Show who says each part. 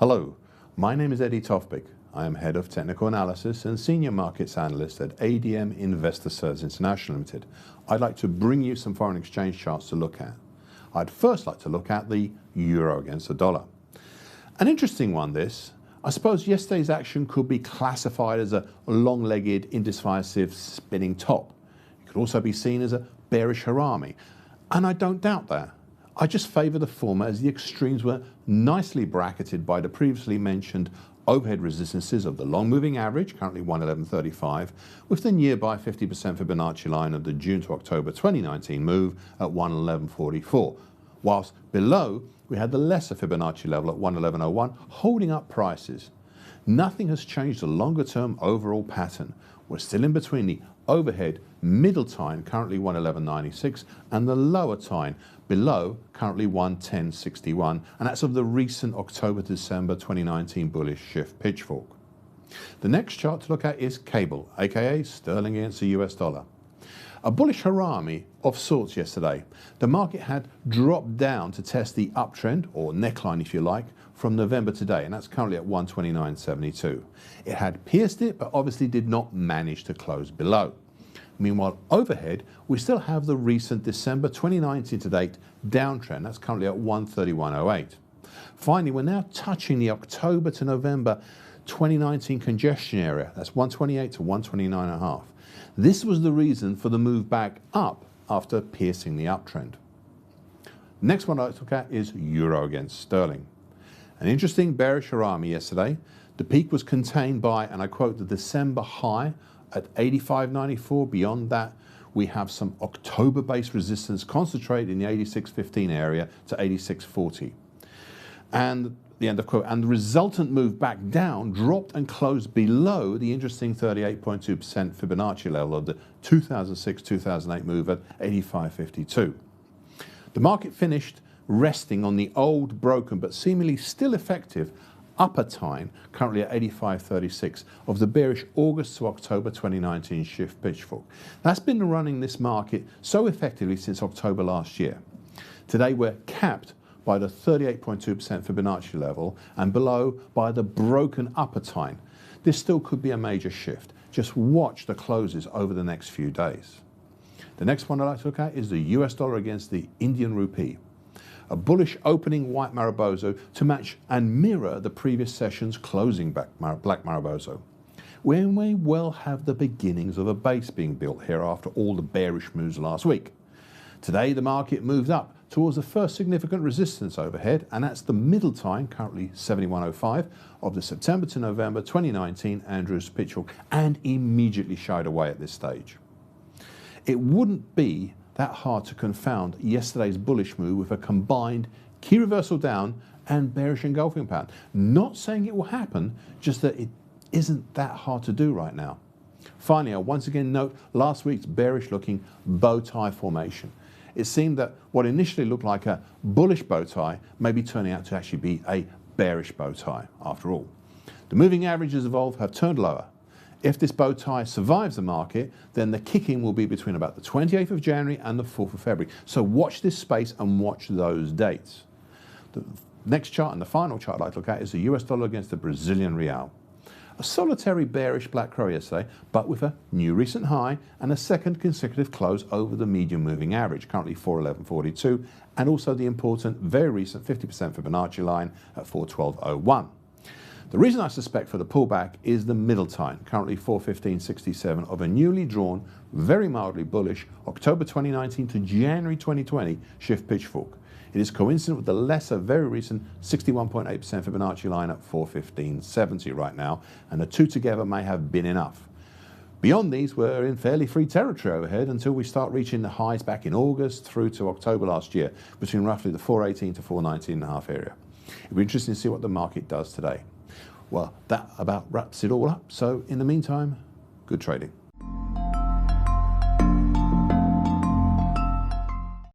Speaker 1: Hello, my name is Eddie Tofpik. I am Head of Technical Analysis and Senior Markets Analyst at ADM Investor Services International Limited. I'd like to bring you some foreign exchange charts to look at. I'd first like to look at the euro against the dollar. An interesting one this. I suppose yesterday's action could be classified as a long-legged, indecisive, spinning top. It could also be seen as a bearish harami, and I don't doubt that. I just favour the former as the extremes were nicely bracketed by the previously mentioned overhead resistances of the long moving average, currently 111.35, with the nearby 50% Fibonacci line of the June to October 2019 move at 111.44, whilst below we had the lesser Fibonacci level at 111.01 holding up prices. Nothing has changed the longer term overall pattern. We're still in between the overhead middle time, currently 111.96, and the lower time below, currently 110.61, and that's of the recent October-December 2019 bullish shift pitchfork. The next chart to look at is cable, aka sterling against the US dollar. A bullish harami of sorts yesterday. The market had dropped down to test the uptrend, or neckline if you like, from November today, and that's currently at 129.72. It had pierced it, but obviously did not manage to close below. Meanwhile, overhead, we still have the recent December 2019 to date downtrend. That's currently at 131.08. Finally, we're now touching the October to November 2019 congestion area. That's 128 to 129.5. This was the reason for the move back up after piercing the uptrend. Next one I'd like to look at is euro against sterling. An interesting bearish harami yesterday. The peak was contained by, and I quote, the December high at 85.94. Beyond that, we have some October-based resistance concentrated in the 86.15 area to 86.40. And the end of quote. And the resultant move back down dropped and closed below the interesting 38.2% Fibonacci level of the 2006-2008 move at 85.52. The market finished resting on the old, broken, but seemingly still effective upper time, currently at 85.36, of the bearish August to October 2019 shift pitchfork. That's been running this market so effectively since October last year. Today we're capped by the 38.2% Fibonacci level and below by the broken upper time. This still could be a major shift. Just watch the closes over the next few days. The next one I'd like to look at is the US dollar against the Indian rupee. A bullish opening white Mariboso to match and mirror the previous session's closing black Mariboso. We may well have the beginnings of a base being built here after all the bearish moves last week. Today the market moved up towards the first significant resistance overhead, and that's the middle time, currently 71.05, of the September to November 2019 Andrews pitchfork, and immediately shied away at this stage. It wouldn't be that hard to confound yesterday's bullish move with a combined key reversal down and bearish engulfing pattern. Not saying it will happen, just that it isn't that hard to do right now. Finally, I'll once again note last week's bearish looking bow tie formation. It seemed that what initially looked like a bullish bow tie may be turning out to actually be a bearish bow tie after all. The moving averages evolved have turned lower. If this bow tie survives the market, then the kicking will be between about the 28th of January and the 4th of February. So watch this space and watch those dates. The next chart and the final chart I'd like to look at is the US dollar against the Brazilian real. A solitary bearish black crow yesterday, but with a new recent high and a second consecutive close over the medium moving average, currently 411.42, and also the important, very recent 50% Fibonacci line at 412.01. The reason I suspect for the pullback is the middle time, currently 415.67, of a newly drawn, very mildly bullish October 2019 to January 2020 shift pitchfork. It is coincident with the lesser, very recent 61.8% Fibonacci line at 415.70 right now, and the two together may have been enough. Beyond these, we're in fairly free territory overhead until we start reaching the highs back in August through to October last year, between roughly the 418 to 419.5 area. It'll be interesting to see what the market does today. Well, that about wraps it all up. So in the meantime, good trading.